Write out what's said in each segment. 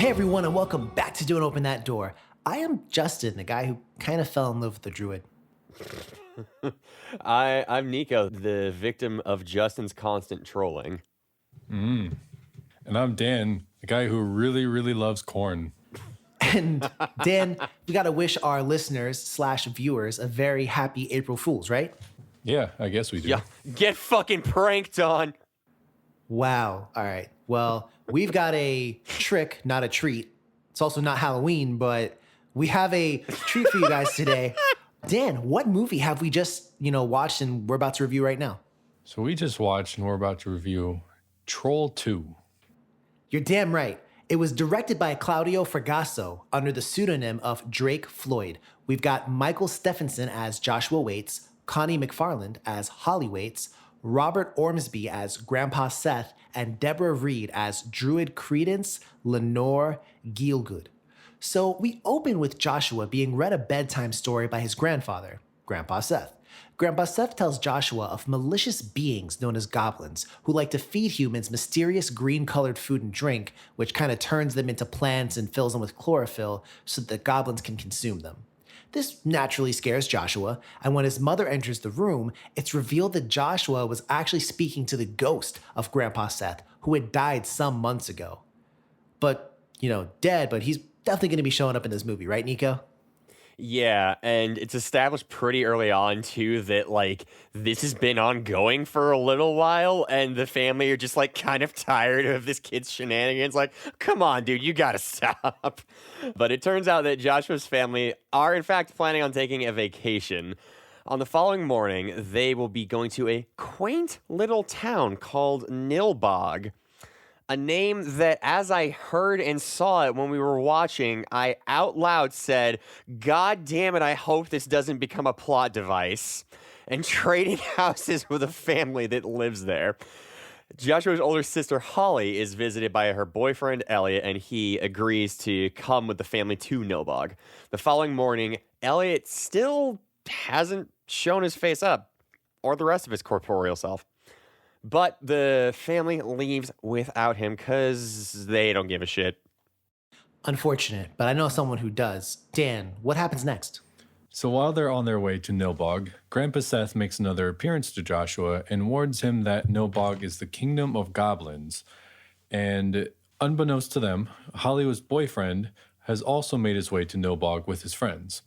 Hey everyone, and welcome back to Don't Open That Door. I am Justin, the guy who kind of fell in love with the druid. I'm Nico, the victim of Justin's constant trolling. And I'm Dan, the guy who really, really loves corn. And Dan, we got to wish our listeners/viewers a very happy April Fool's, right? Yeah, I guess we do. Yeah, get fucking pranked on. Wow. All right. Well, we've got a trick, not a treat. It's also not Halloween, but we have a treat for you guys today. Dan, what movie have we just, watched and we're about to review right now? So we just watched and we're about to review Troll 2. You're damn right. It was directed by Claudio Fragasso under the pseudonym of Drake Floyd. We've got Michael Stephenson as Joshua Waits, Connie McFarland as Holly Waits, Robert Ormsby as Grandpa Seth, and Deborah Reed as Druid Creedence Lenore Gielgud. So we open with Joshua being read a bedtime story by his grandfather, Grandpa Seth. Grandpa Seth tells Joshua of malicious beings known as goblins who like to feed humans mysterious green-colored food and drink, which kind of turns them into plants and fills them with chlorophyll so that the goblins can consume them. This naturally scares Joshua, and when his mother enters the room, it's revealed that Joshua was actually speaking to the ghost of Grandpa Seth, who had died some months ago. But, dead, but he's definitely going to be showing up in this movie, right, Nico? Yeah, and it's established pretty early on, too, that, this has been ongoing for a little while, and the family are just, kind of tired of this kid's shenanigans. Come on, dude, you gotta stop. But it turns out that Joshua's family are, in fact, planning on taking a vacation. On the following morning, they will be going to a quaint little town called Nilbog. A name that, as I heard and saw it when we were watching, I out loud said, God damn it, I hope this doesn't become a plot device. And trading houses with a family that lives there. Joshua's older sister, Holly, is visited by her boyfriend, Elliot, and he agrees to come with the family to Nilbog. The following morning, Elliot still hasn't shown his face up, or the rest of his corporeal self. But the family leaves without him because they don't give a shit. Unfortunate, but I know someone who does. Dan, what happens next? So while they're on their way to Nilbog, Grandpa Seth makes another appearance to Joshua and warns him that Nilbog is the kingdom of goblins. And unbeknownst to them, Holly's boyfriend has also made his way to Nilbog with his friends.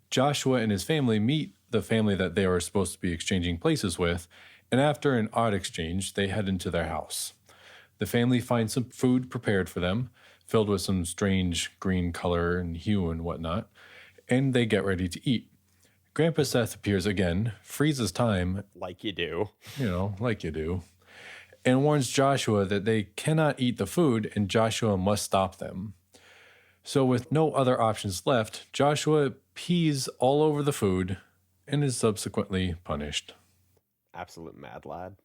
Joshua and his family meet the family that they are supposed to be exchanging places with, and after an odd exchange, they head into their house. The family finds some food prepared for them, filled with some strange green color and hue and whatnot, and they get ready to eat. Grandpa Seth appears again, freezes time. Like you do. Like you do. And warns Joshua that they cannot eat the food and Joshua must stop them. So with no other options left, Joshua pees all over the food and is subsequently punished. Absolute mad lad.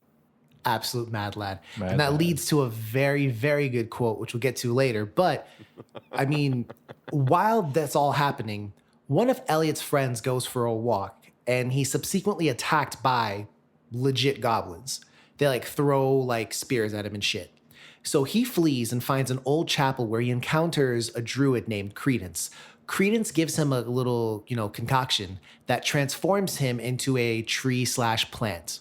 Absolute mad lad. And that leads to a very, very good quote, which we'll get to later. But, while that's all happening, one of Elliot's friends goes for a walk, and he's subsequently attacked by legit goblins. They, throw, spears at him and shit. So he flees and finds an old chapel where he encounters a druid named Creedence. Creedence gives him a little, concoction that transforms him into a tree/plant.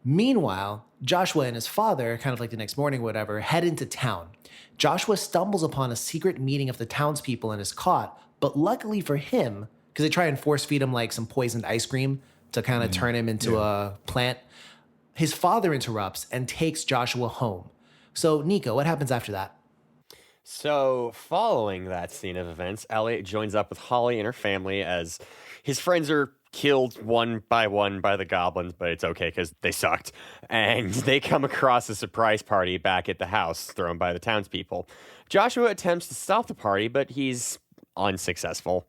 Meanwhile, Joshua and his father, kind of the next morning, whatever, head into town. Joshua stumbles upon a secret meeting of the townspeople and is caught, but luckily for him, because they try and force feed him some poisoned ice cream to kind of turn him into a plant, his father interrupts and takes Joshua home. So, Nico, what happens after that? So, following that scene of events, Elliot joins up with Holly and her family as his friends are killed one by the goblins, but it's okay because they sucked. And they come across a surprise party back at the house thrown by the townspeople. Joshua attempts to stop the party, but he's unsuccessful.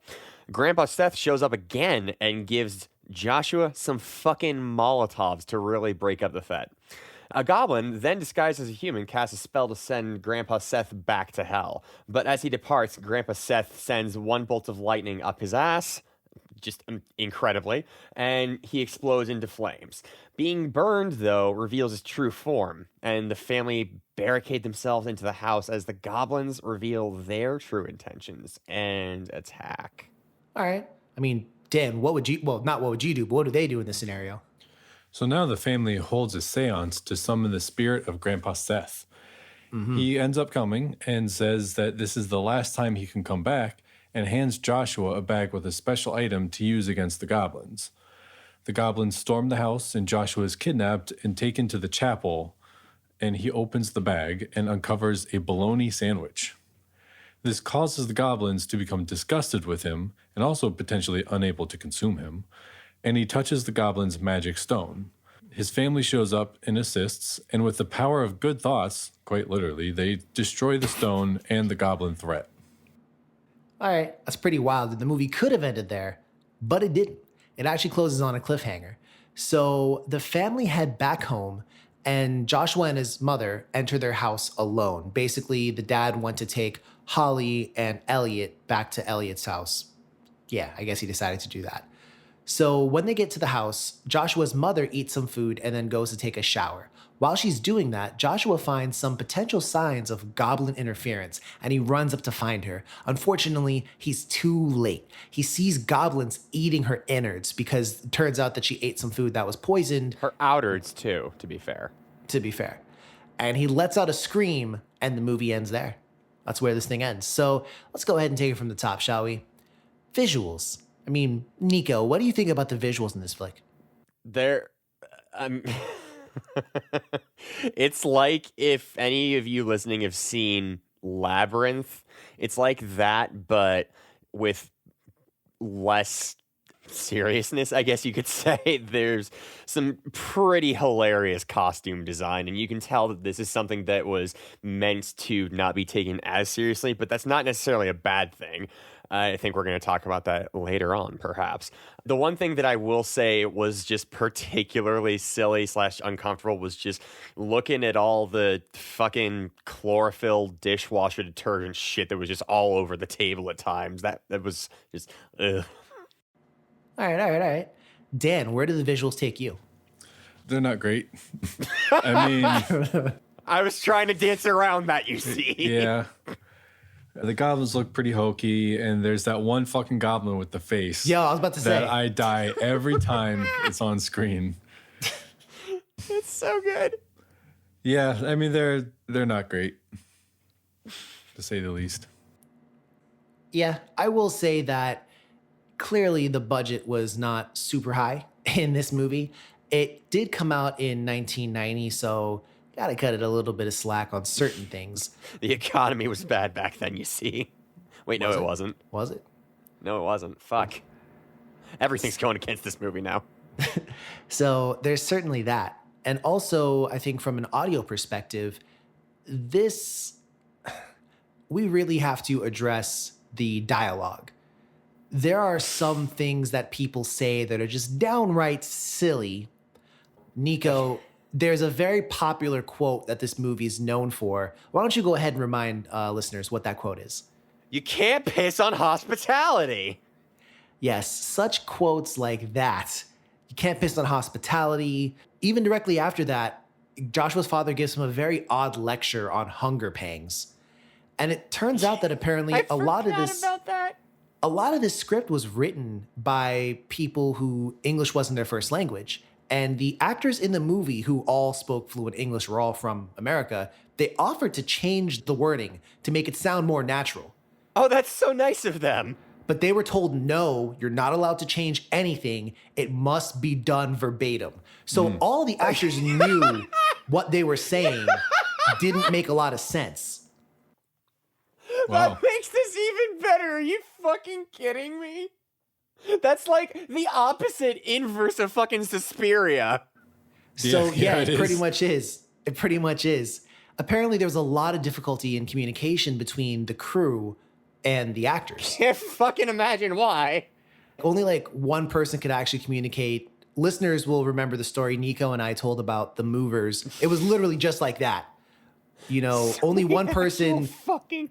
Grandpa Seth shows up again and gives Joshua some fucking Molotovs to really break up the fet. A goblin, then disguised as a human, casts a spell to send Grandpa Seth back to hell. But as he departs, Grandpa Seth sends one bolt of lightning up his ass, just incredibly, and he explodes into flames. Being burned, though, reveals his true form, and the family barricade themselves into the house as the goblins reveal their true intentions and attack. All right. I mean, Dan, what would you, well, not what would you do, but what do they do in this scenario? So now the family holds a seance to summon the spirit of Grandpa Seth. He ends up coming and says that this is the last time he can come back, and hands Joshua a bag with a special item to use against the goblins. The goblins storm the house, and Joshua is kidnapped and taken to the chapel, and he opens the bag and uncovers a bologna sandwich. This causes the goblins to become disgusted with him and also potentially unable to consume him, and he touches the goblin's magic stone. His family shows up and assists, and with the power of good thoughts, quite literally, they destroy the stone and the goblin threat. All right, that's pretty wild. The movie could have ended there, but it didn't. It actually closes on a cliffhanger. So the family head back home, and Joshua and his mother enter their house alone. Basically, the dad went to take Holly and Elliot back to Elliot's house. Yeah, I guess he decided to do that. So when they get to the house, Joshua's mother eats some food and then goes to take a shower. While she's doing that, Joshua finds some potential signs of goblin interference, and he runs up to find her. Unfortunately, he's too late. He sees goblins eating her innards because it turns out that she ate some food that was poisoned. Her outards, too, to be fair. And he lets out a scream, and the movie ends there. That's where this thing ends. So let's go ahead and take it from the top, shall we? Visuals. I mean, Nico, what do you think about the visuals in this flick? It's like if any of you listening have seen Labyrinth, it's like that, but with less seriousness, I guess you could say. There's some pretty hilarious costume design, and you can tell that this is something that was meant to not be taken as seriously, but that's not necessarily a bad thing. I think we're going to talk about that later on, perhaps. The one thing that I will say was just particularly silly / uncomfortable was just looking at all the fucking chlorophyll dishwasher detergent shit that was just all over the table at times. That was just, ugh. All right. Dan, where do the visuals take you? They're not great. I mean... I was trying to dance around that, you see. Yeah. The goblins look pretty hokey, and there's that one fucking goblin with the face. Yeah, I was about to say. That I die every time it's on screen. It's so good. Yeah, I mean, they're not great, to say the least. Yeah, I will say that clearly the budget was not super high in this movie. It did come out in 1990, so gotta cut it a little bit of slack on certain things. The economy was bad back then, you see. Wait, no, it wasn't. Was it? No, it wasn't. Fuck. Everything's going against this movie now. So there's certainly that. And also, I think from an audio perspective, we really have to address the dialogue. There are some things that people say that are just downright silly. Nico, there's a very popular quote that this movie is known for. Why don't you go ahead and remind listeners what that quote is? You can't piss on hospitality. Yes, such quotes like that. You can't piss on hospitality. Even directly after that, Joshua's father gives him a very odd lecture on hunger pangs. And it turns out that apparently a lot of this script was written by people who English wasn't their first language. And the actors in the movie who all spoke fluent English were all from America. They offered to change the wording to make it sound more natural. Oh, that's so nice of them. But they were told, no, you're not allowed to change anything. It must be done verbatim. So all the actors knew what they were saying didn't make a lot of sense. Wow. That makes this even better. Are you fucking kidding me? That's like the opposite inverse of fucking Suspiria. So yeah, it it pretty is. much is. It pretty much is. Apparently there was a lot of difficulty in communication between the crew and the actors. Can't fucking imagine why. Only like one person could actually communicate. Listeners will remember the story Nico and I told about the movers. It was literally just like that. You know, only one person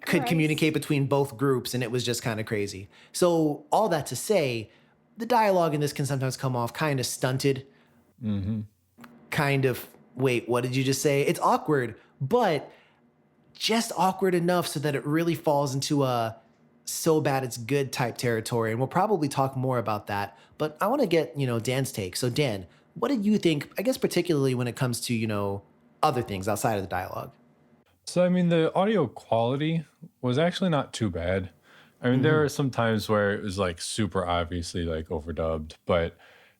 could communicate between both groups, and it was just kind of crazy. So all that to say, the dialogue in this can sometimes come off kind of stunted. Kind of, wait, what did you just say? It's awkward, but just awkward enough so that it really falls into a so bad it's good type territory. And we'll probably talk more about that. But I want to get, Dan's take. So Dan, what did you think, I guess, particularly when it comes to, other things outside of the dialogue? So, I mean, the audio quality was actually not too bad. I mean, there are some times where it was like super obviously like overdubbed, but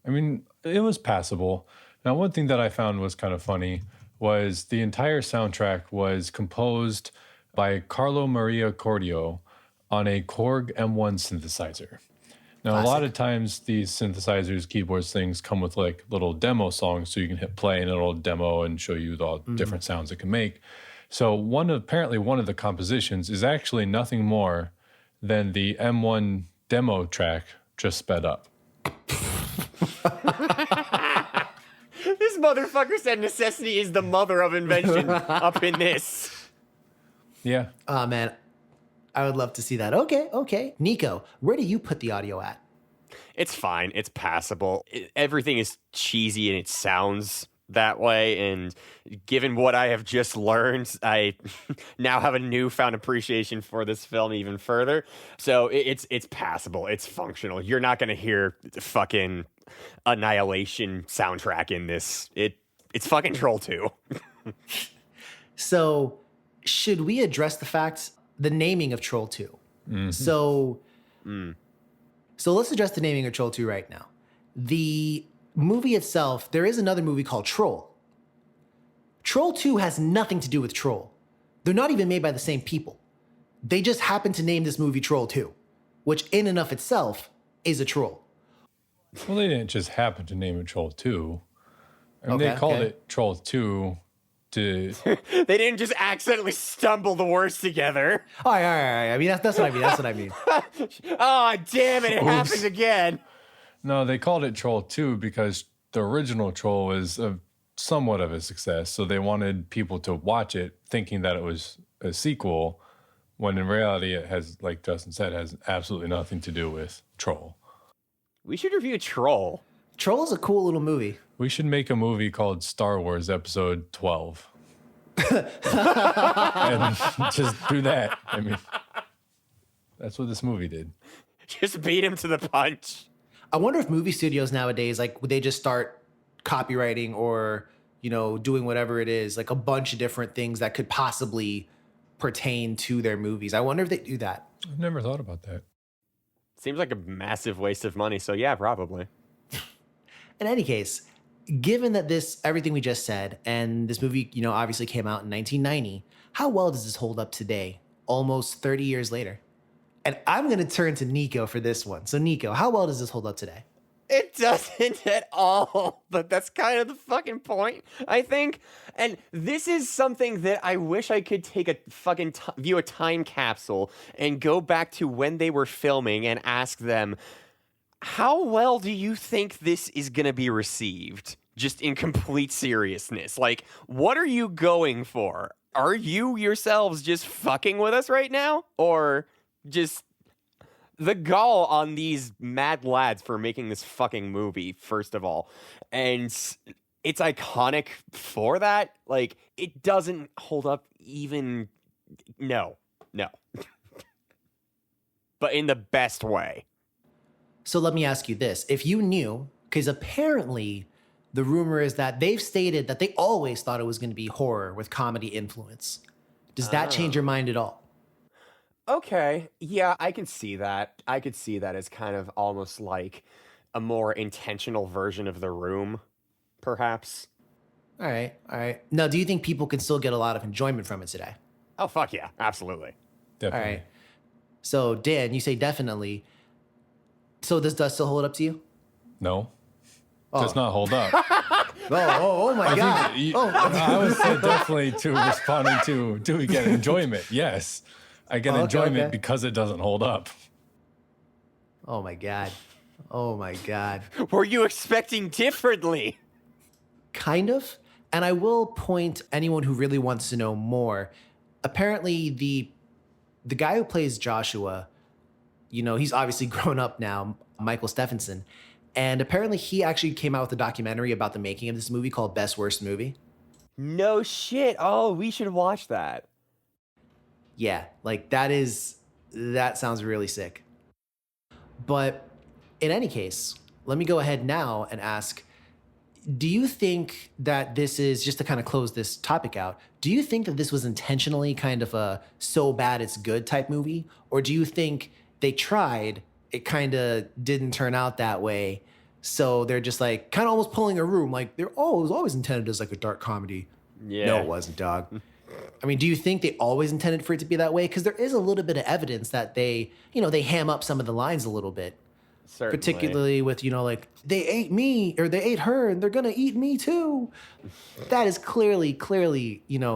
I mean, it was passable. Now, one thing that I found was kind of funny was the entire soundtrack was composed by Carlo Maria Cordio on a Korg M1 synthesizer. Now, a lot of times these synthesizers, keyboards, things come with like little demo songs, so you can hit play and it'll demo and show you the different sounds it can make. So apparently one of the compositions is actually nothing more than the M1 demo track just sped up. This motherfucker said necessity is the mother of invention up in this. Yeah. Oh, man. I would love to see that. Okay. Nico, where do you put the audio at? It's fine. It's passable. Everything is cheesy and it sounds that way. And given what I have just learned, I now have a newfound appreciation for this film even further. So it's passable. It's functional. You're not going to hear fucking Annihilation soundtrack in this. It's fucking Troll 2. So should we address the naming of Troll 2? So let's address the naming of Troll 2 right now. The movie itself, there is another movie called Troll. Troll 2 has nothing to do with Troll. They're not even made by the same people. They just happen to name this movie Troll 2, which in and of itself is a troll. Well, they didn't just happen to name it Troll 2. I mean, they called it Troll 2 to... They didn't just accidentally stumble the words together. All right. I mean, that's what I mean. Oh, damn it. It happened again. No, they called it Troll 2 because the original Troll was somewhat of a success. So they wanted people to watch it thinking that it was a sequel, when in reality it has, like Justin said, has absolutely nothing to do with Troll. We should review Troll. Troll is a cool little movie. We should make a movie called Star Wars Episode 12. And just do that. I mean, that's what this movie did. Just beat him to the punch. I wonder if movie studios nowadays, like, would they just start copywriting or, doing whatever it is, like a bunch of different things that could possibly pertain to their movies. I wonder if they do that. I've never thought about that. Seems like a massive waste of money. So yeah, probably. In any case, given that everything we just said, and this movie, obviously came out in 1990, how well does this hold up today, almost 30 years later? And I'm going to turn to Nico for this one. So Nico, how well does this hold up today? It doesn't at all, but that's kind of the fucking point, I think. And this is something that I wish I could take a fucking view a time capsule and go back to when they were filming and ask them, how well do you think this is going to be received? Just in complete seriousness. Like, what are you going for? Are you yourselves just fucking with us right now? Or just... the gall on these mad lads for making this fucking movie, first of all. And it's iconic for that. Like, it doesn't hold up even... No. But in the best way. So let me ask you this. If you knew, because apparently the rumor is that they've stated that they always thought it was going to be horror with comedy influence. Does that change your mind at all? Okay, yeah, I can see that. I could see that as kind of almost like a more intentional version of The Room, perhaps. All right. Now, do you think people can still get a lot of enjoyment from it today? Oh, fuck yeah, absolutely. Definitely. All right. So, Dan, you say definitely. So this does still hold up to you? No. Does not hold up. Oh my God. I was definitely responding to do we get enjoyment? Yes. I get enjoyment because it doesn't hold up. Oh my God. Were you expecting differently? Kind of. And I will point anyone who really wants to know more. Apparently, the guy who plays Joshua, he's obviously grown up now. Michael Stephenson. And apparently he actually came out with a documentary about the making of this movie called Best Worst Movie. No shit. Oh, we should watch that. Yeah, like that sounds really sick. But in any case, let me go ahead now and ask, do you think that this is, just to kind of close this topic out, do you think that this was intentionally kind of a so bad it's good type movie? Or do you think they tried, it kind of didn't turn out that way, so they're just like kind of almost pulling a room, like it was always intended as like a dark comedy? Yeah. No, it wasn't, dog. I mean, do you think they always intended for it to be that way? Because there is a little bit of evidence that they ham up some of the lines a little bit. Certainly. Particularly with, like, they ate me or they ate her and they're going to eat me too. That is clearly,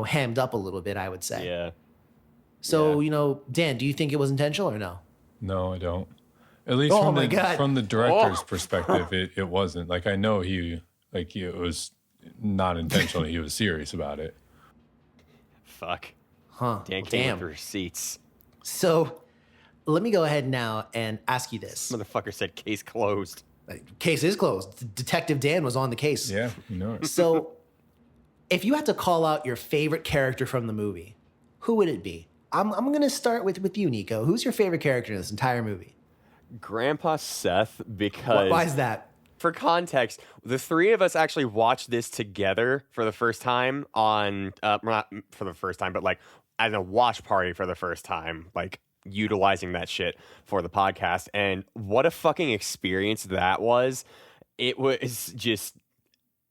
hammed up a little bit, I would say. Yeah. So, Dan, do you think it was intentional or no? No, I don't. At least from the director's perspective, it wasn't. Like, I know it was not intentional. He was serious about it. Fuck. Huh. Dan came with receipts. So let me go ahead now and ask you this. Motherfucker said case closed. Case is closed. Detective Dan was on the case. Yeah, you know it. So if you had to call out your favorite character from the movie, who would it be? I'm going to start with you, Nico. Who's your favorite character in this entire movie? Grandpa Seth, because... Why is that? For context, the three of us actually watched this together for the first time on... not for the first time, but like as a watch party for the first time, like utilizing that shit for the podcast. And what a fucking experience that was. It was just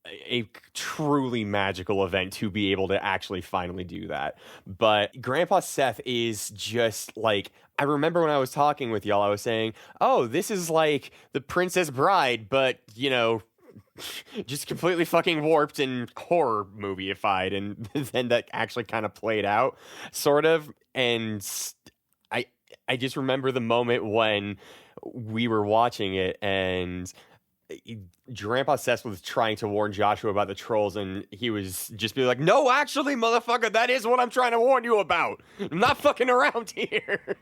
a truly magical event to be able to actually finally do that. But Grandpa Seth is just like, I remember when I was talking with y'all, I was saying, oh, this is like The Princess Bride, but, just completely fucking warped and horror movie-ified. And then that actually kind of played out, sort of. And I just remember the moment when we were watching it and Grandpa Seth was trying to warn Joshua about the trolls, and he was just be like, no, actually, motherfucker, that is what I'm trying to warn you about. I'm not fucking around here.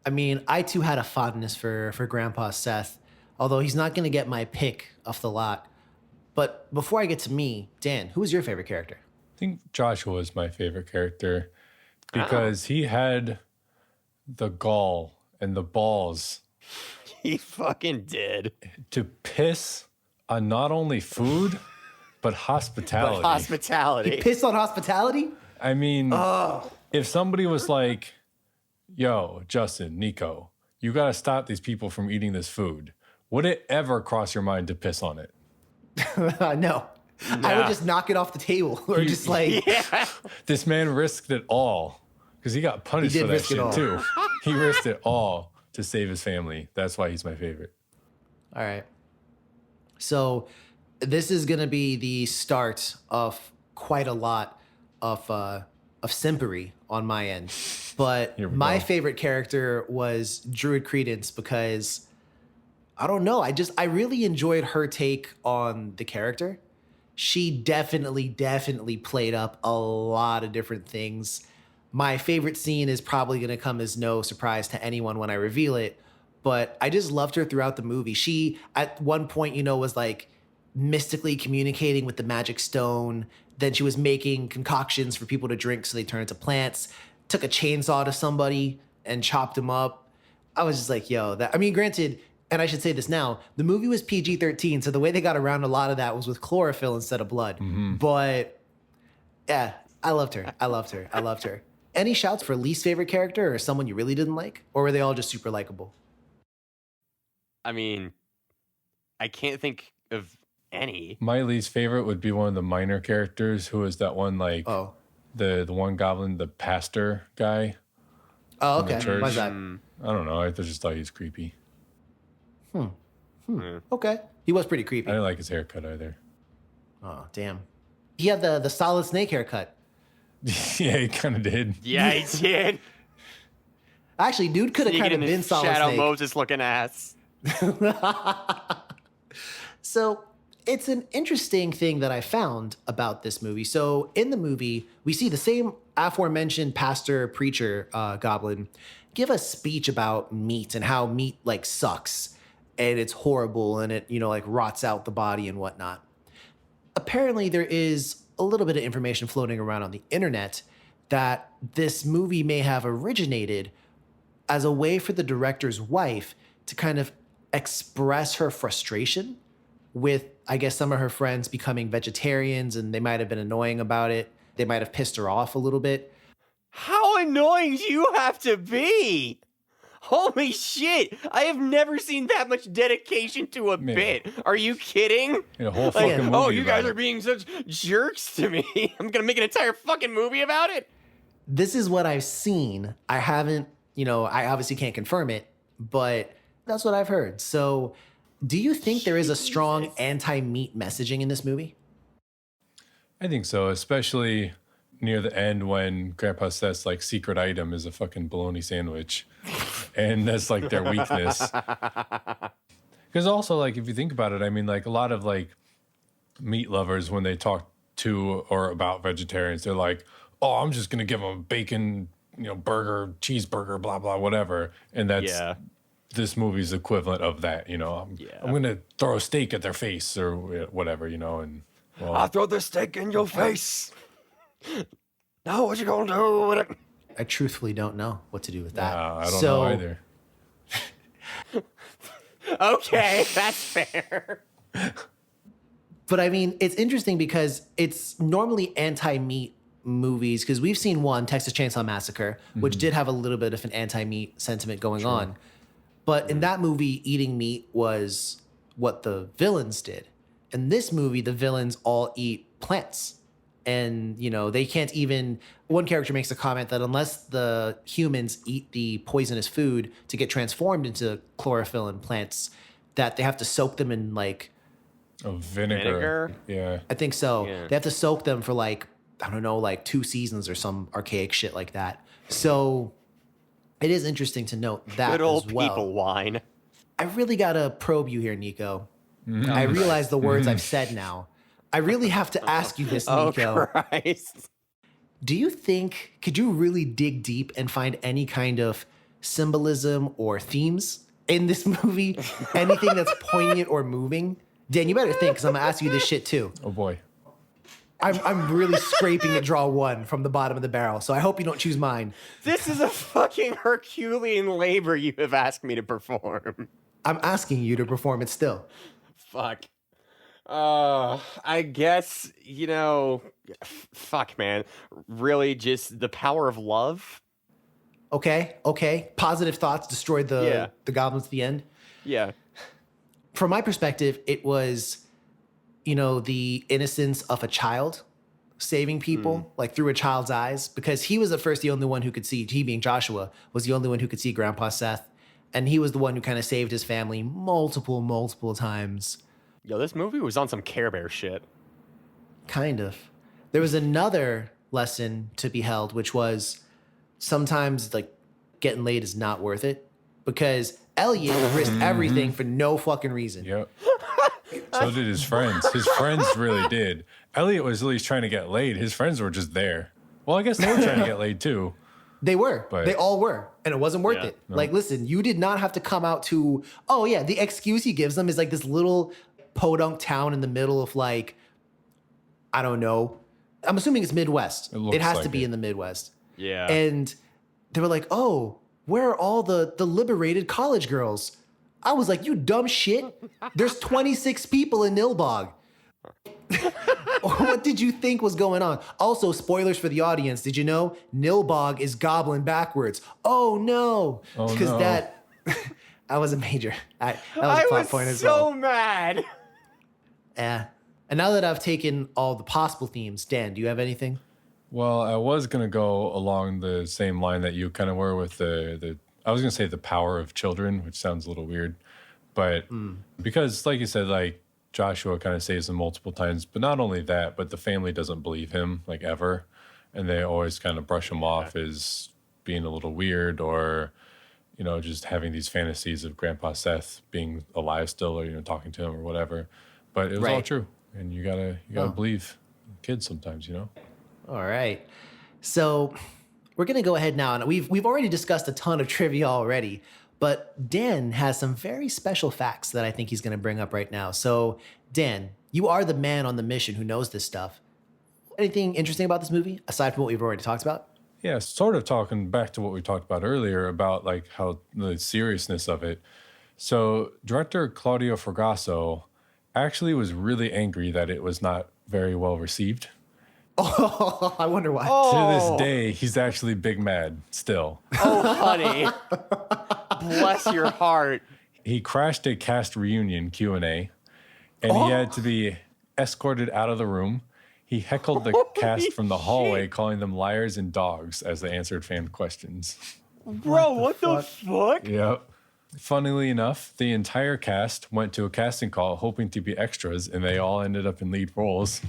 I mean, I too had a fondness for Grandpa Seth, although he's not going to get my pick off the lot. But before I get to me, Dan, who is your favorite character? I think Joshua is my favorite character because he had the gall and the balls. He fucking did. To piss on not only food, but hospitality. He pissed on hospitality? I mean, if somebody was like, yo, Justin, Nico, you got to stop these people from eating this food, would it ever cross your mind to piss on it? No. I would just knock it off the table or just like... Yeah. This man risked it all because he got punished for that shit too. He risked it all to save his family. That's why he's my favorite. All right. So this is going to be the start of quite a lot of simpery on my end. But my favorite character was Druid Creedence because, I don't know, I really enjoyed her take on the character. She definitely played up a lot of different things. My favorite scene is probably going to come as no surprise to anyone when I reveal it, but I just loved her throughout the movie. She, at one point, was like mystically communicating with the magic stone. Then she was making concoctions for people to drink so they turn into plants, took a chainsaw to somebody and chopped him up. I was just like, yo, granted, and I should say this now, the movie was PG-13, so the way they got around a lot of that was with chlorophyll instead of blood. Mm-hmm. But yeah, I loved her. Any shouts for least favorite character or someone you really didn't like? Or were they all just super likable? I mean, I can't think of any. My least favorite would be one of the minor characters who is that one, like, the one goblin, the pastor guy. Oh, okay. Why's that? I don't know. I just thought he was creepy. Okay. He was pretty creepy. I didn't like his haircut either. Oh, damn. He had the solid snake haircut. Yeah, he kind of did. Yeah, he did. Actually, dude could have kind of been solid Shadow snake. Moses looking ass. So it's an interesting thing that I found about this movie. So in the movie, we see the same aforementioned pastor preacher goblin give a speech about meat and how meat like sucks. and it's horrible and it, like rots out the body and whatnot. Apparently, there is a little bit of information floating around on the internet that this movie may have originated as a way for the director's wife to kind of express her frustration with, I guess, some of her friends becoming vegetarians, and they might have been annoying about it. They might have pissed her off a little bit. How annoying do you have to be? Holy shit! I have never seen that much dedication to a bit. Are you kidding? A whole fucking movie. Oh, you guys are being such jerks to me. I'm gonna make an entire fucking movie about it. This is what I've seen. I haven't, I obviously can't confirm it, but that's what I've heard. So, do you think there is a strong anti-meat messaging in this movie? I think so, especially near the end when Grandpa Seth's like secret item is a fucking bologna sandwich, and that's like their weakness. Because also, like, if you think about it, I mean, like a lot of like meat lovers, when they talk to or about vegetarians, they're like, "Oh, I'm just gonna give them a bacon, burger, cheeseburger, blah blah, whatever," and that's this movie's equivalent of that. I'm gonna throw a steak at their face or whatever, and I'll throw the steak in your face. Now what you gonna do with it? I truthfully don't know what to do with that. I don't know either. Okay, that's fair. But I mean, it's interesting because it's normally anti-meat movies, because we've seen one, Texas Chainsaw Massacre, which did have a little bit of an anti-meat sentiment going on. But in that movie, eating meat was what the villains did. In this movie, the villains all eat plants. And, they can't even... One character makes a comment that unless the humans eat the poisonous food to get transformed into chlorophyll and plants, that they have to soak them in, like... Vinegar? Yeah. I think so. Yeah. They have to soak them for, like, I don't know, like 2 seasons or some archaic shit like that. So it is interesting to note that Good old as well. people wine. I really got to probe you here, Nico. I realize the words I've said now. I really have to ask you this, Nico. Oh, Christ. Do you think, could you really dig deep and find any kind of symbolism or themes in this movie? Anything that's poignant or moving? Dan, you better think, because I'm going to ask you this shit too. Oh, boy. I'm really scraping to draw one from the bottom of the barrel, so I hope you don't choose mine. This is a fucking Herculean labor you have asked me to perform. I'm asking you to perform it still. Fuck. I guess, fuck, man. Really just the power of love? Okay. Positive thoughts destroyed the goblins at the end. Yeah. From my perspective, it was, the innocence of a child saving people, like through a child's eyes, because he was at first the only one who could see, he being Joshua, was the only one who could see Grandpa Seth. And he was the one who kind of saved his family multiple times. Yo, this movie was on some Care Bear shit. Kind of. There was another lesson to be held, which was sometimes like getting laid is not worth it, because Elliot risked everything for no fucking reason. Yep. So did his friends. His friends really did. Elliot was at least trying to get laid. His friends were just there. Well, I guess they were trying to get laid too. They were. But they all were. And it wasn't worth it. No. Like, listen, you did not have to come out to, the excuse he gives them is like this little podunk town in the middle of like, I don't know. I'm assuming it's Midwest. It has to be in the Midwest. Yeah. And they were like, oh, where are all the liberated college girls? I was like, you dumb shit. There's 26 people in Nilbog. What did you think was going on? Also, spoilers for the audience. Did you know Nilbog is goblin backwards? Oh, no. Because that was a major. That was a plot point as well. I was so mad. Yeah. And now that I've taken all the possible themes, Dan, do you have anything? Well, I was going to go along the same line that you kind of were with I was going to say the power of children, which sounds a little weird. But because, like you said, like Joshua kind of saves him multiple times. But not only that, but the family doesn't believe him, like ever. And they always kind of brush him off as being a little weird or, just having these fantasies of Grandpa Seth being alive still or, talking to him or whatever. But it was all true. And you gotta believe kids sometimes, All right. So we're going to go ahead now. And we've already discussed a ton of trivia already, But Dan has some very special facts that I think he's going to bring up right now. So, Dan, you are the man on the mission who knows this stuff. Anything interesting about this movie aside from what we've already talked about? Yeah, sort of talking back to what we talked about earlier about like how the seriousness of it. So director Claudio Fragasso actually was really angry that it was not very well received. Oh, I wonder why. To this day, he's actually big mad still. Oh, honey. Bless your heart. He crashed a cast reunion Q&A, and he had to be escorted out of the room. He heckled the cast from the hallway, calling them liars and dogs as they answered fan questions. Bro, what the fuck? Yep. Funnily enough, the entire cast went to a casting call hoping to be extras, and they all ended up in lead roles.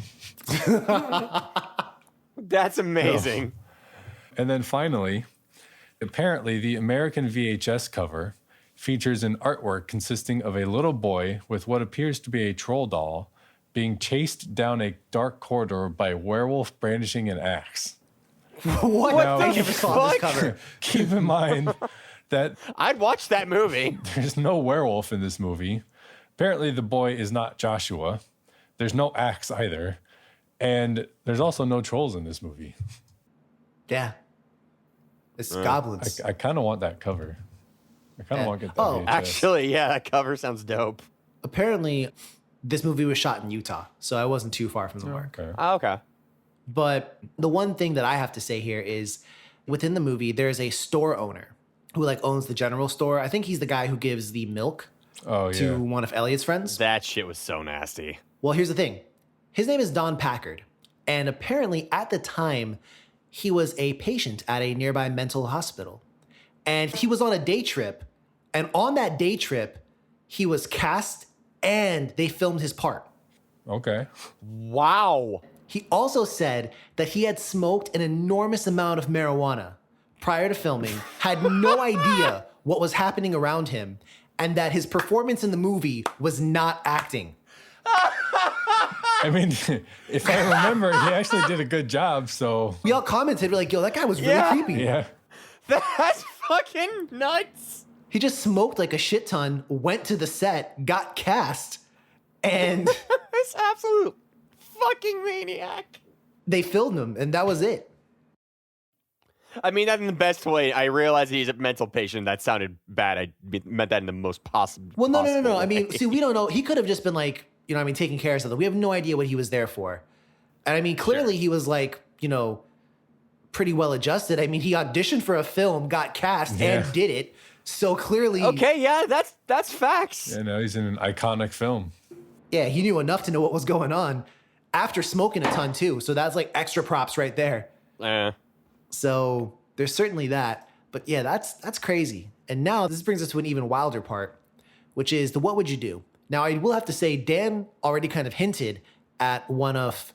That's amazing. And then finally, apparently the American VHS cover features an artwork consisting of a little boy with what appears to be a troll doll being chased down a dark corridor by a werewolf brandishing an axe. What? Now, I never saw this cover. Keep in mind that I'd watch that movie. there's no werewolf in this movie. Apparently the boy is not Joshua. There's no axe either. And there's also no trolls in this movie. Yeah. It's goblins. I kind of want that cover. I kind of want to get that Oh, VHS. Actually, yeah, that cover sounds dope. Apparently, this movie was shot in Utah, so I wasn't too far from the mark. Okay. Oh, okay. But the one thing that I have to say here is within the movie, there's a store owner who like owns the general store. I think he's the guy who gives the milk Oh, to yeah. one of Elliot's friends. That shit was so nasty. Well, here's the thing. His name is Don Packard. And apparently at the time, he was a patient at a nearby mental hospital. And he was on a day trip. And on that day trip, he was cast and they filmed his part. Okay. Wow. He also said that he had smoked an enormous amount of marijuana prior to filming, had no idea what was happening around him, and that his performance in the movie was not acting. I mean, if I remember, he actually did a good job, so We all commented, we're like, yo, that guy was really Yeah. creepy. yeah. That's fucking nuts. He just smoked like a shit ton, went to the set, got cast, and This absolute fucking maniac. they filmed him, and that was it. I mean that in the best way. I realize he's a mental patient. That sounded bad. I meant that in the most possible. Well, no. I way. mean, see, we don't know. He could have just been like, you know, what I mean, taking care of something. We have no idea what he was there for. And I mean, clearly he was like, you know, pretty well adjusted. I mean, he auditioned for a film, got cast, Yeah. and did it. So clearly, Okay, yeah, that's facts. You know, he's in an iconic film. yeah, he knew enough to know what was going on after smoking a ton too. So that's like extra props right there. So there's certainly that. But yeah, that's crazy. And now this brings us to an even wilder part, which is the what would you do? Now, I will have to say, Dan already kind of hinted at one of,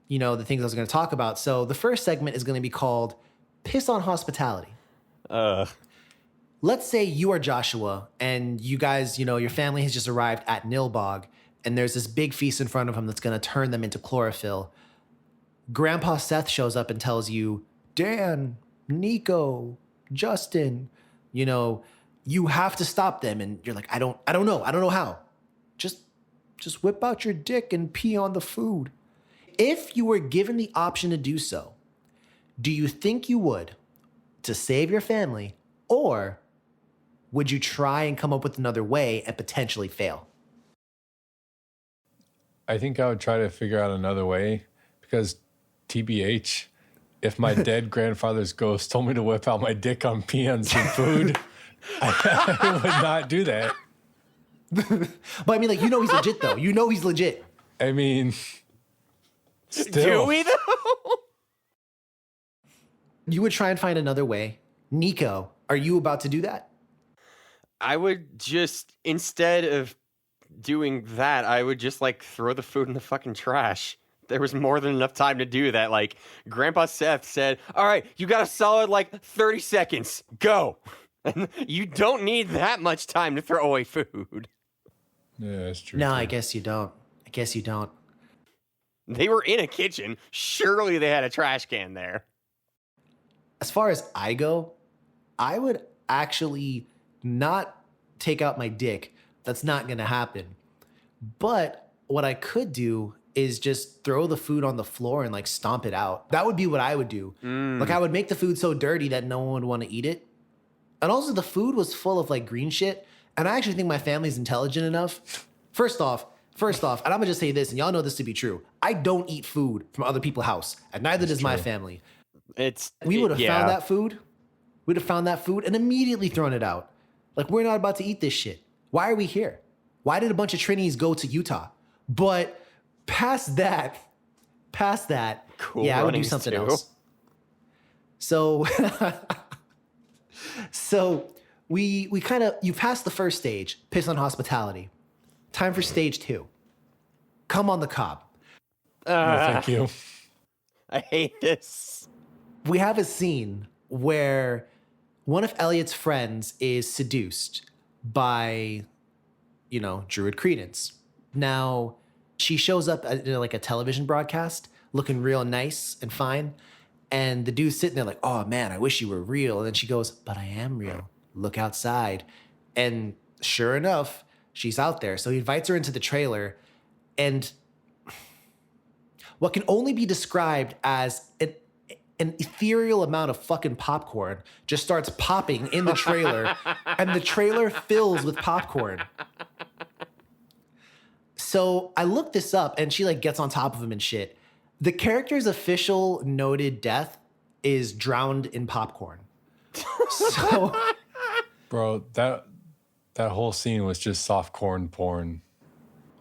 you know, the things I was going to talk about. So the first segment is going to be called Piss on Hospitality. Let's say you are Joshua and you guys, you know, your family has just arrived at Nilbog and there's this big feast in front of them that's going to turn them into chlorophyll. Grandpa Seth shows up and tells you, Dan, Nico, Justin, you know, you have to stop them. And you're like, I don't know how. Just whip out your dick and pee on the food. If you were given the option to do so, do you think you would to save your family, or would you try and come up with another way and potentially fail? I think I would try to figure out another way because TBH, if my dead grandfather's ghost told me to whip out my dick on pee on some food, I would not do that. But I mean, like, you know he's legit, though. You know he's legit. I mean, still. Do we though? You would try and find another way. Nico, are you about to do that? I would just, instead of doing that, I would just like throw the food in the fucking trash. There was more than enough time to do that. Like, Grandpa Seth said, all right, you got a solid like 30 seconds. Go. And you don't need that much time to throw away food. Yeah, that's true. No, too. I guess you don't. They were in a kitchen. Surely they had a trash can there. As far as I go, I would actually not take out my dick. That's not going to happen. But what I could do is just throw the food on the floor and like stomp it out. That would be what I would do. Like I would make the food so dirty that no one would want to eat it. And also the food was full of like green shit. And I actually think my family's intelligent enough. First off, and I'm gonna just say this, and y'all know this to be true. I don't eat food from other people's house, and neither does my family. We would have found that food. We'd have found that food and immediately thrown it out. Like, we're not about to eat this shit. Why are we here? Why did a bunch of Trinis go to Utah? But past that, Cool yeah, I would do runnings, something too. else. So, we kind of, you passed the first stage, piss on hospitality. Time for stage 2. Come on the cob. No, thank you. I hate this. We have a scene where one of Elliot's friends is seduced by, Druid Creedence. Now, she shows up at like a television broadcast looking real nice and fine. And the dude's sitting there like, oh man, I wish you were real. And then she goes, but I am real. Look outside. And sure enough, she's out there. So he invites her into the trailer. And what can only be described as an ethereal amount of fucking popcorn just starts popping in the trailer. And the trailer fills with popcorn. So I looked this up and she like gets on top of him and shit. The character's official noted death is drowned in popcorn. So, Bro, that whole scene was just soft corn porn.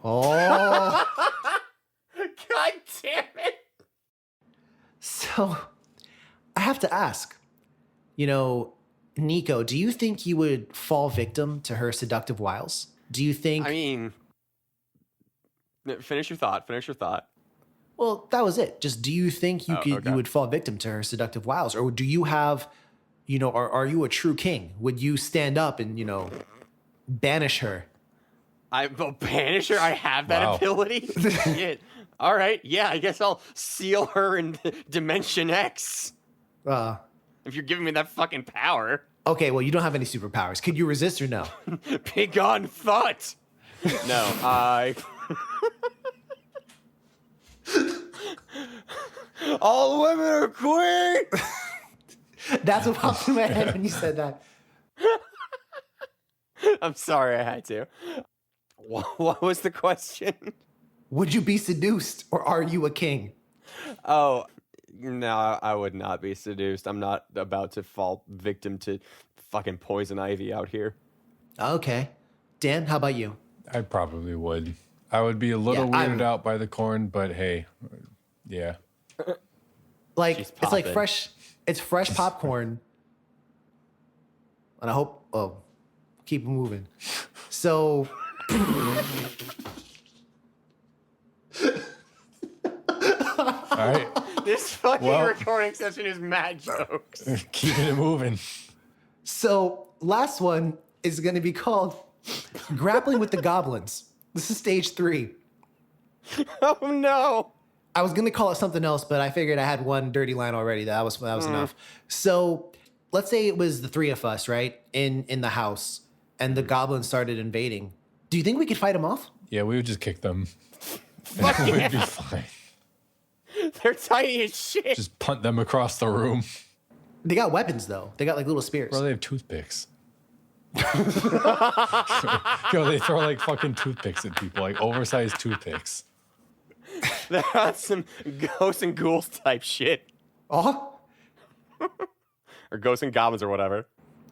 oh, God damn it. so I have to ask, Nico, do you think you would fall victim to her seductive wiles? Do you think? I mean, finish your thought. Well, that was it. Just do you think you Okay. you would fall victim to her seductive wiles, or do you have, are you a true king? Would you stand up and banish her? Banish her? I have that Wow. ability? Shit. All right. Yeah, I guess I'll seal her in Dimension X. If you're giving me that fucking power. Okay, well, you don't have any superpowers. Could you resist or no? Big on thought. No, I... All women are queer! That's what popped in my head when you said that. I'm sorry I had to. What was the question? Would you be seduced or are you a king? Oh, no, I would not be seduced. I'm not about to fall victim to fucking poison ivy out here. Okay. Dan, how about you? I probably would. I would be a little weirded out by the corn, but hey, yeah. Like, She's it's like popping. it's fresh popcorn. And I hope, keep moving. So, All right, This fucking Well- recording session is mad jokes. keeping it moving. last one is going to be called Grappling with the Goblins. This is stage 3. Oh no. I was going to call it something else, but I figured I had one dirty line already. That was enough. So let's say it was the 3 of us, right? In the house, and the goblins started invading. Do you think we could fight them off? Yeah, we would just kick them. Fuck And yeah. we'd be fine. They're tiny as shit. Just punt them across the room. They got weapons, though. They got like little spears. Bro, they have toothpicks. Yo, they throw like fucking toothpicks at people, like oversized toothpicks. They're on some ghosts and ghouls type shit. Oh, Or ghosts and goblins or whatever.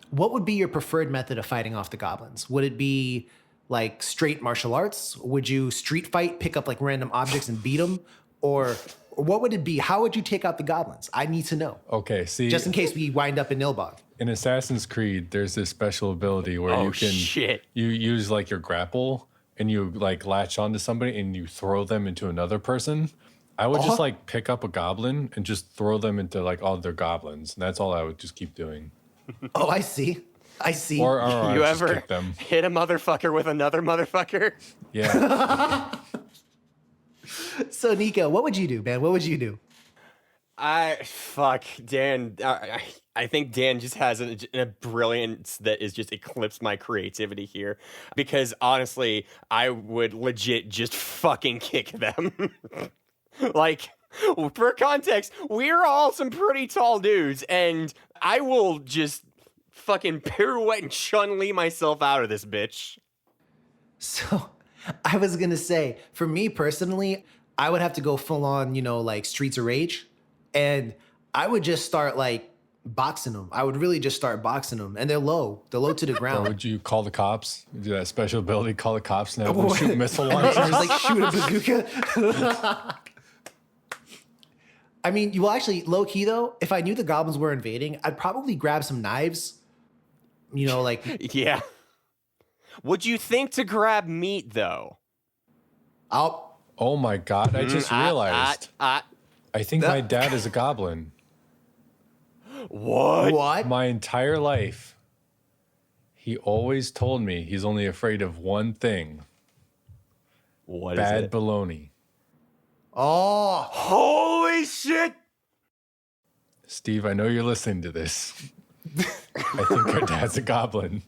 what would be your preferred method of fighting off the goblins? Would it be like straight martial arts? Would you street fight, pick up like random objects and beat them? Or what would it be? How would you take out the goblins? I need to know. Okay, see, Just in case we wind up in Nilbog. in Assassin's Creed, there's this special ability where Oh, you can shit. you use like your grapple and you like latch onto somebody and you throw them into another person. I would just like pick up a goblin and just throw them into like all their goblins, and that's all I would just keep doing. Oh, I see. I see. Or I You would just ever kick them? hit a motherfucker with another motherfucker? Yeah, So, Nico, what would you do, man? What would you do? Dan. I think Dan just has a brilliance that is just eclipsed my creativity here. Because honestly, I would legit just fucking kick them. Like, for context, we're all some pretty tall dudes, and I will just fucking pirouette and Chun-Li myself out of this bitch. So I was going to say, for me personally, I would have to go full on, like Streets of Rage. And I would just start like boxing them. I would really just start boxing them. And they're low. They're low to the Or ground. would you call the cops? Do that special ability, call the cops, and have them shoot missile launchers? Just like shoot a bazooka. I mean, you will actually, low key though, if I knew the goblins were invading, I'd probably grab some knives. Like. Yeah. Would you think to grab meat, though? Oh my God, I just realized. I think my dad is a goblin. What? My entire life, he always told me he's only afraid of one thing. What is bad it? baloney. Oh. Holy shit! Steve, I know you're listening to this. I think our dad's a goblin.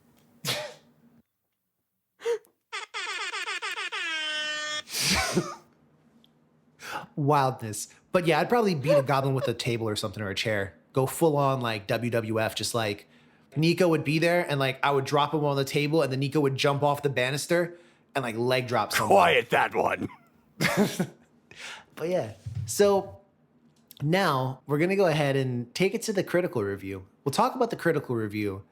Wildness. But yeah, I'd probably beat a goblin with a table or something or a chair. Go full on like WWF, just like Nico would be there and like I would drop him on the table and then Nico would jump off the banister and like leg drop someone. Quiet that one. But yeah. So now we're going to go ahead and take it to the critical review. We'll talk about the critical review.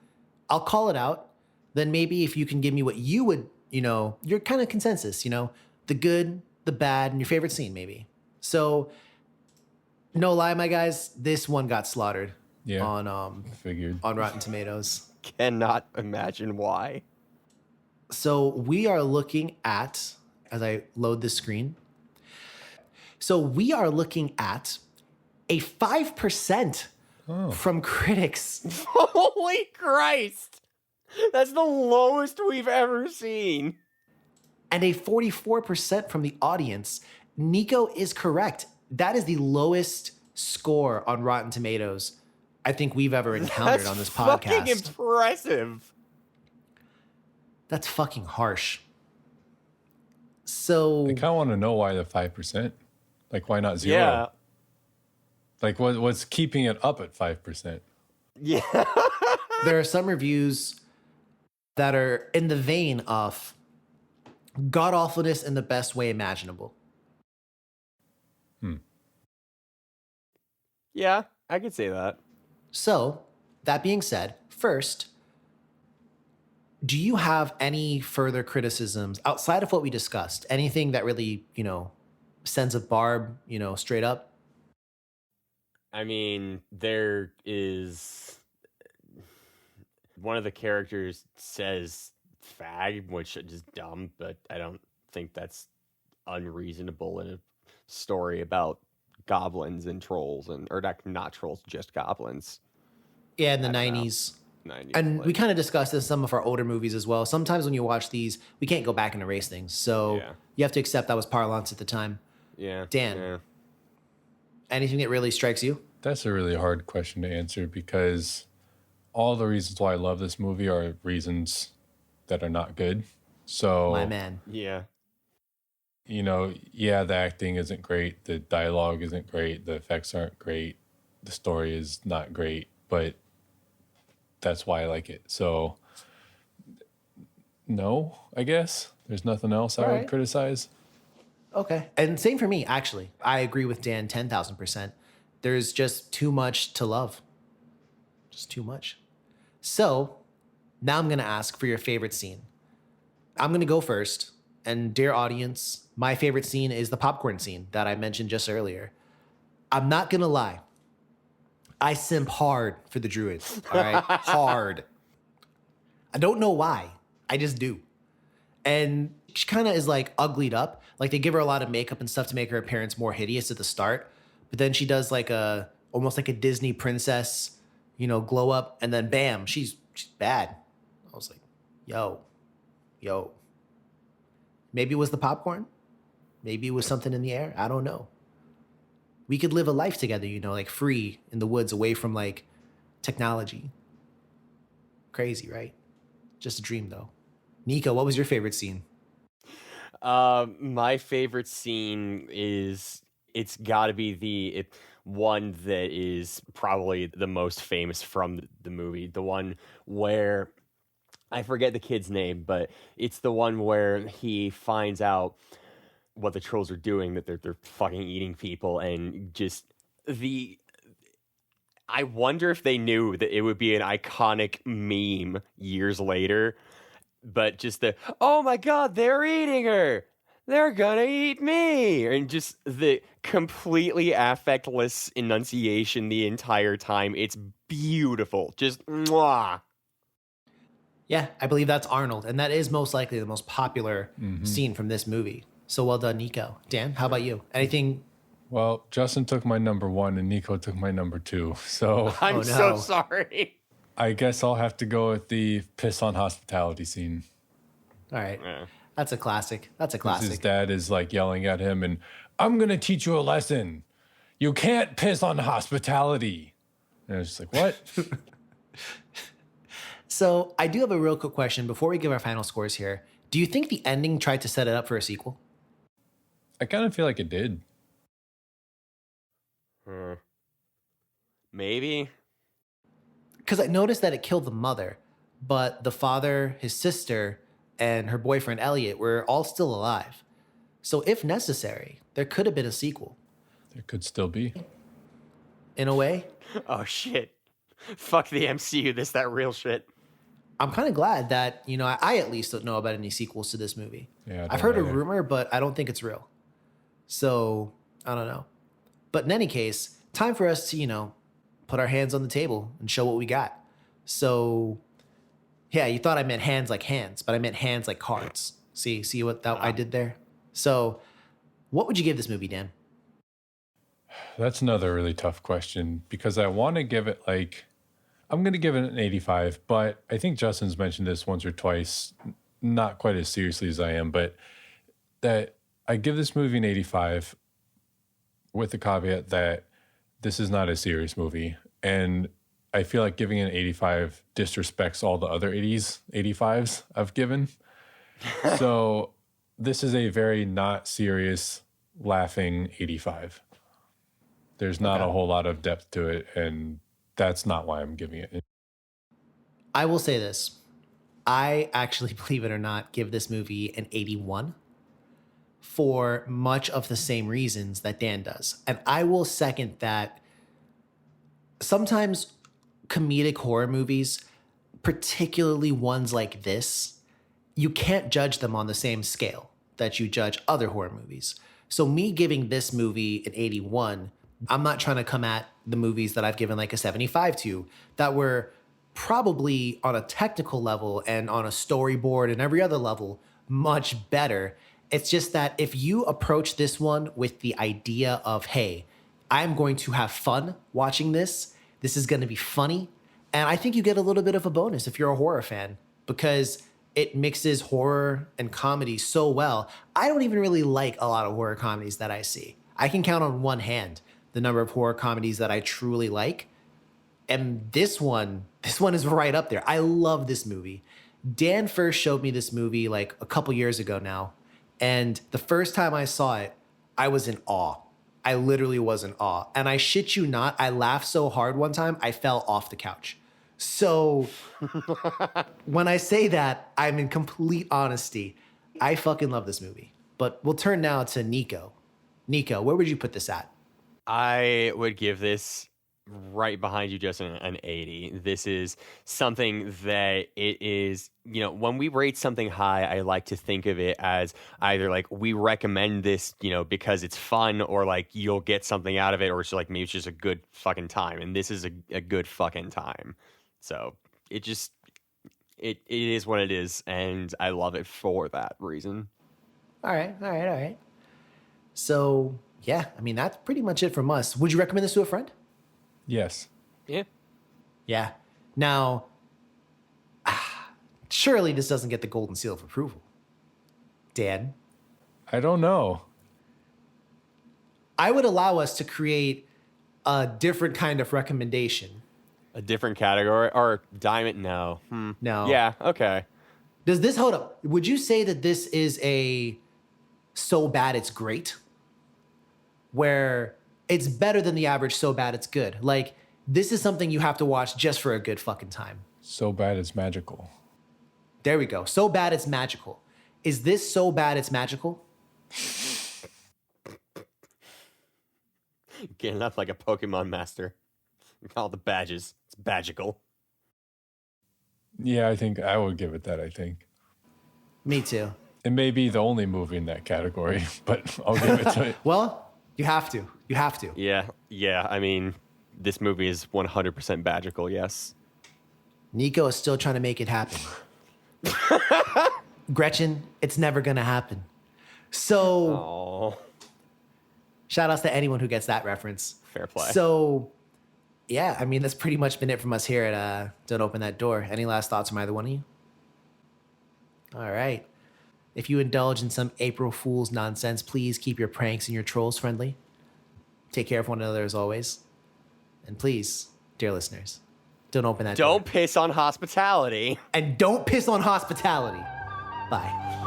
I'll call it out. Then maybe if you can give me what you would, your kind of consensus, the good, the bad, and your favorite scene maybe. So no lie, my guys, this one got slaughtered on figured on Rotten Tomatoes. Cannot imagine why. So we are looking at, as I load this screen, so we are looking at a 5% from critics. Holy Christ! That's the lowest we've ever seen. And a 44% from the audience. Nico is correct. That is the lowest score on Rotten Tomatoes I think we've ever encountered on this podcast. Fucking impressive. That's fucking harsh. So I kind of want to know why the 5%. Like, why not 0? Yeah. Like, what's keeping it up at 5%? Yeah. there are some reviews that are in the vein of god awfulness in the best way imaginable. Yeah, I could say that. So, that being said, first, do you have any further criticisms outside of what we discussed? Anything that really, sends a barb, straight up? I mean, there is one of the characters says fag, which is dumb, but I don't think that's unreasonable in a story about goblins and trolls, or not trolls, just goblins. Yeah, in the 90s. And we kind of discussed this in some of our older movies as well. Sometimes when you watch these, we can't go back and erase things. So you have to accept that was parlance at the time. Yeah. Dan, anything that really strikes you? That's a really hard question to answer because all the reasons why I love this movie are reasons that are not good. So, my man. Yeah. The acting isn't great. The dialogue isn't great. The effects aren't great. The story is not great, but that's why I like it. So, no, I guess. There's nothing else I would criticize. Okay. And same for me, actually. I agree with Dan 10,000%. There's just too much to love. Just too much. So, now I'm going to ask for your favorite scene. I'm going to go first. And dear audience, my favorite scene is the popcorn scene that I mentioned just earlier. I'm not going to lie. I simp hard for the druids, all right? Hard. I don't know why. I just do. And she kind of is like uglied up. Like they give her a lot of makeup and stuff to make her appearance more hideous at the start. But then she does like almost like a Disney princess, glow up. And then bam, she's bad. I was like, yo. Maybe it was the popcorn. Maybe it was something in the air. I don't know. we could live a life together, like free in the woods, away from like technology. Crazy, right? Just a dream, though. Nico, what was your favorite scene? My favorite scene is it's got to be one that is probably the most famous from the movie. The one where I forget the kid's name, but it's the one where he finds out what the trolls are doing, that they're fucking eating people, and just the. I wonder if they knew that it would be an iconic meme years later, but just oh my god, they're eating her, they're gonna eat me, and just the completely affectless enunciation the entire time. It's beautiful, just mwah. Yeah, I believe that's Arnold, and that is most likely the most popular scene from this movie. So well done, Nico. Dan, how about you? Anything? Well, Justin took my number 1 and Nico took my number 2. So I'm so sorry. I guess I'll have to go with the piss on hospitality scene. All right. Yeah. That's a classic. That's a classic. His dad is like yelling at him and, I'm going to teach you a lesson. You can't piss on hospitality. And I was just like, what? So I do have a real quick question before we give our final scores here. Do you think the ending tried to set it up for a sequel? I kind of feel like it did. Maybe. Because I noticed that it killed the mother, but the father, his sister, and her boyfriend Elliot were all still alive. So if necessary, there could have been a sequel. There could still be. In a way, Oh shit. Fuck the MCU. That real shit. I'm kind of glad that, I at least don't know about any sequels to this movie. Yeah, I've heard a rumor, but I don't think it's real. So, I don't know. But in any case, time for us to, put our hands on the table and show what we got. So, yeah, you thought I meant hands like hands, but I meant hands like cards. See what I did there? So, what would you give this movie, Dan? That's another really tough question because I want to give it I'm going to give it an 85, but I think Justin's mentioned this once or twice, not quite as seriously as I am, but that I give this movie an 85 with the caveat that this is not a serious movie. And I feel like giving it an 85 disrespects all the other 85s I've given. So this is a very not serious, laughing 85. There's not a whole lot of depth to it, and that's not why I'm giving it. I will say this. I actually, believe it or not, give this movie an 81 for much of the same reasons that Dan does. And I will second that. Sometimes comedic horror movies, particularly ones like this, you can't judge them on the same scale that you judge other horror movies. So me giving this movie an 81, I'm not trying to come at the movies that I've given like a 75 to that were probably on a technical level and on a storyboard and every other level much better. It's just that if you approach this one with the idea of, hey, I'm going to have fun watching this, this is going to be funny, and I think you get a little bit of a bonus if you're a horror fan because it mixes horror and comedy so well. I don't even really like a lot of horror comedies that I see. I can count on one hand the number of horror comedies that I truly like. And this one is right up there. I love this movie. Dan first showed me this movie like a couple years ago now. And the first time I saw it, I was in awe. I literally was in awe. And I shit you not, I laughed so hard one time, I fell off the couch. So when I say that, I'm in complete honesty. I fucking love this movie. But we'll turn now to Nico. Nico, where would you put this at? I would give this right behind you, Justin, an 80. This is something that it is, when we rate something high, I like to think of it as either like we recommend this, because it's fun or like you'll get something out of it or it's like maybe it's just a good fucking time. And this is a good fucking time. So it is what it is. And I love it for that reason. All right. So, yeah, I mean, that's pretty much it from us. Would you recommend this to a friend? Yes. Yeah. Yeah. Now, surely this doesn't get the golden seal of approval. Dan? I don't know. I would allow us to create a different kind of recommendation. A different category or diamond? No. No. Yeah. Okay. Does this hold up? Would you say that this is a so bad it's great? Where it's better than the average so bad it's good. Like, this is something you have to watch just for a good fucking time. So bad it's magical. There we go. So bad it's magical. Is this so bad it's magical? Getting up like a Pokemon master. All the badges. It's magical. Yeah, I think I would give it that, I think. Me too. It may be the only movie in that category, but I'll give it to it. Well, you have to. You have to. Yeah. I mean, this movie is 100% magical, yes. Nico is still trying to make it happen. Gretchen, it's never going to happen. So, shout outs to anyone who gets that reference. Fair play. So, yeah, I mean, that's pretty much been it from us here at Don't Open That Door. Any last thoughts from either one of you? All right. If you indulge in some April Fool's nonsense, please keep your pranks and your trolls friendly. Take care of one another as always. And please, dear listeners, don't open that door. Don't piss on hospitality. And don't piss on hospitality. Bye.